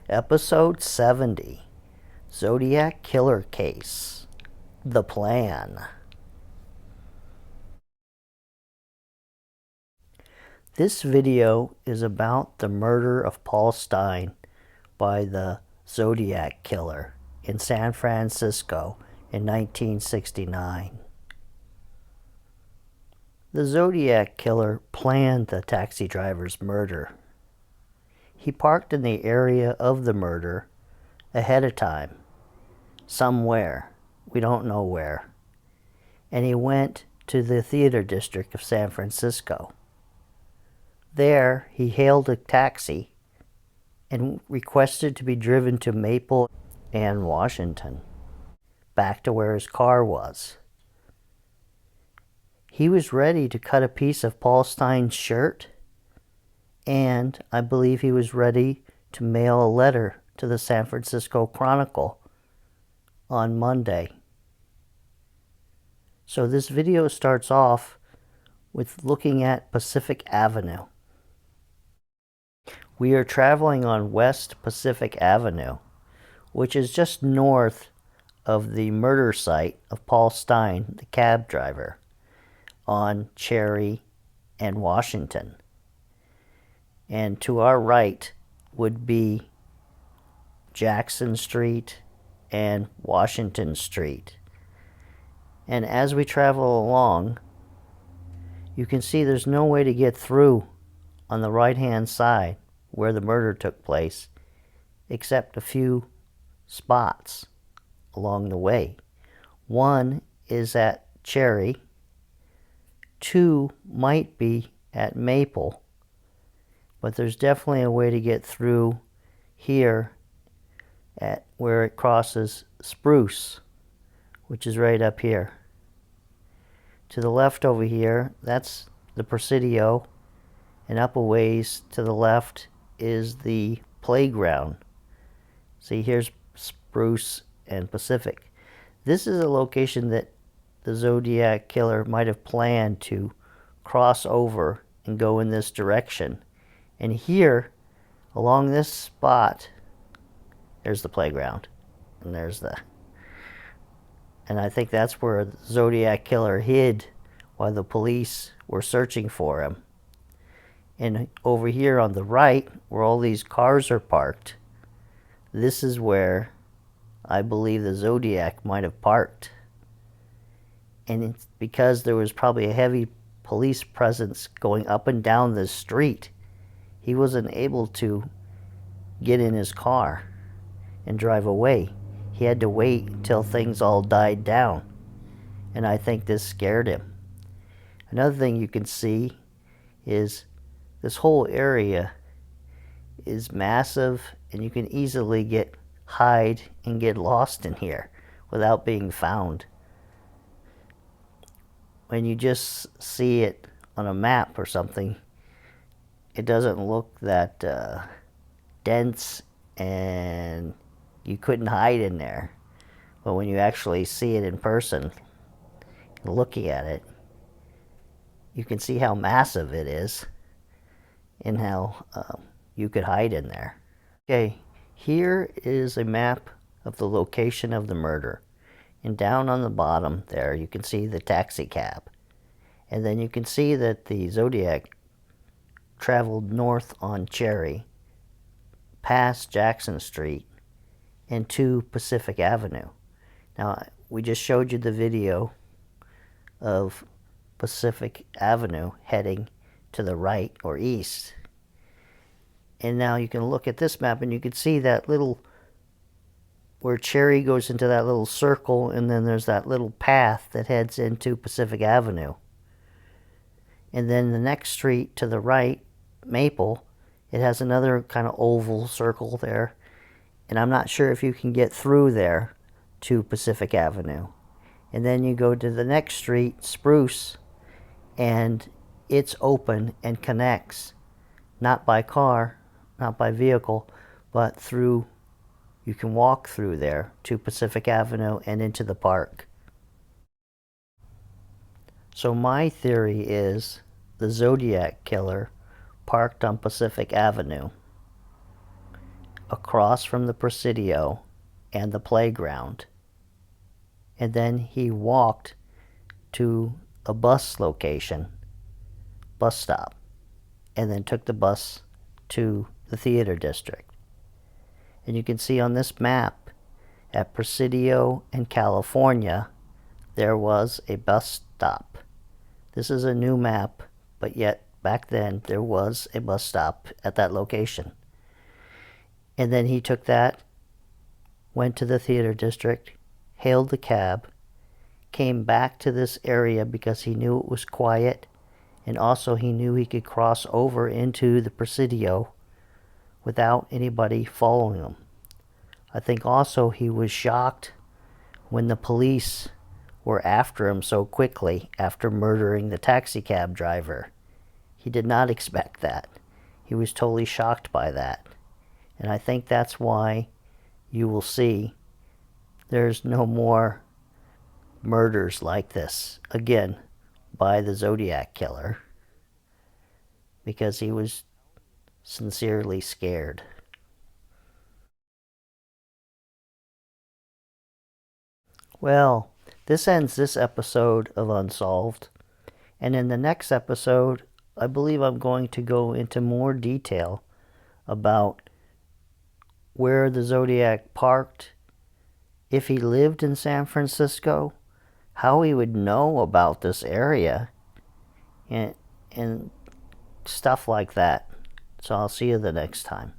Episode 70, Zodiac Killer Case, The Plan. This video is about the murder of Paul Stein by the Zodiac Killer in San Francisco in 1969. The Zodiac Killer planned the taxi driver's murder. He parked in the area of the murder ahead of time, somewhere, we don't know where, and he went to the theater district of San Francisco. There, he hailed a taxi and requested to be driven to Maple and Washington, back to where his car was. He was ready to cut a piece of Paul Stein's shirt, and I believe he was ready to mail a letter to the San Francisco Chronicle on Monday. So this video starts off with looking at Pacific Avenue. We are traveling on West Pacific Avenue, which is just north of the murder site of Paul Stein, the cab driver, on Cherry and Washington. And to our right would be Jackson Street and Washington Street. And as we travel along, you can see there's no way to get through on the right-hand side where the murder took place, except a few spots along the way. One is at Cherry, two might be at Maple, but there's definitely a way to get through here at where it crosses Spruce, which is right up here. To the left over here, that's the Presidio, and up a ways to the left is the playground. See, here's Spruce and Pacific. This is a location that the Zodiac Killer might have planned to cross over and go in this direction. And here, along this spot, there's the playground. And I think that's where the Zodiac Killer hid while the police were searching for him. And over here on the right, where all these cars are parked, this is where I believe the Zodiac might have parked. And it's because there was probably a heavy police presence going up and down this street, he wasn't able to get in his car and drive away. He had to wait until things all died down. And I think this scared him. Another thing you can see is this whole area is massive, and you can easily hide and get lost in here without being found. When you just see it on a map or something, it doesn't look that dense, and you couldn't hide in there. But when you actually see it in person, looking at it, you can see how massive it is and how you could hide in there. Okay, here is a map of the location of the murder. And down on the bottom there, you can see the taxi cab. And then you can see that the Zodiac traveled north on Cherry, past Jackson Street, and to Pacific Avenue. Now, we just showed you the video of Pacific Avenue heading to the right or east. And now you can look at this map and you can see that little, where Cherry goes into that little circle, and then there's that little path that heads into Pacific Avenue. And then the next street to the right, Maple, it has another kind of oval circle there. And I'm not sure if you can get through there to Pacific Avenue. And then you go to the next street, Spruce, and it's open and connects, not by car, not by vehicle, but through, you can walk through there to Pacific Avenue and into the park. So my theory is the Zodiac Killer parked on Pacific Avenue. across from the Presidio and the playground. And then he walked to a bus location, bus stop, and then took the bus to the theater district. And you can see on this map at Presidio in California, there was a bus stop. This is a new map, but yet back then there was a bus stop at that location. And then he took that, went to the theater district, hailed the cab, came back to this area because he knew it was quiet, and also he knew he could cross over into the Presidio without anybody following him. I think also he was shocked when the police were after him so quickly after murdering the taxi cab driver. He did not expect that. He was totally shocked by that. And I think that's why you will see there's no more murders like this again by the Zodiac killer, because he was sincerely scared. Well, this ends this episode of Unsolved, and in the next episode I believe I'm going to go into more detail about where the Zodiac parked, if he lived in San Francisco, how he would know about this area, and stuff like that. So I'll see you the next time.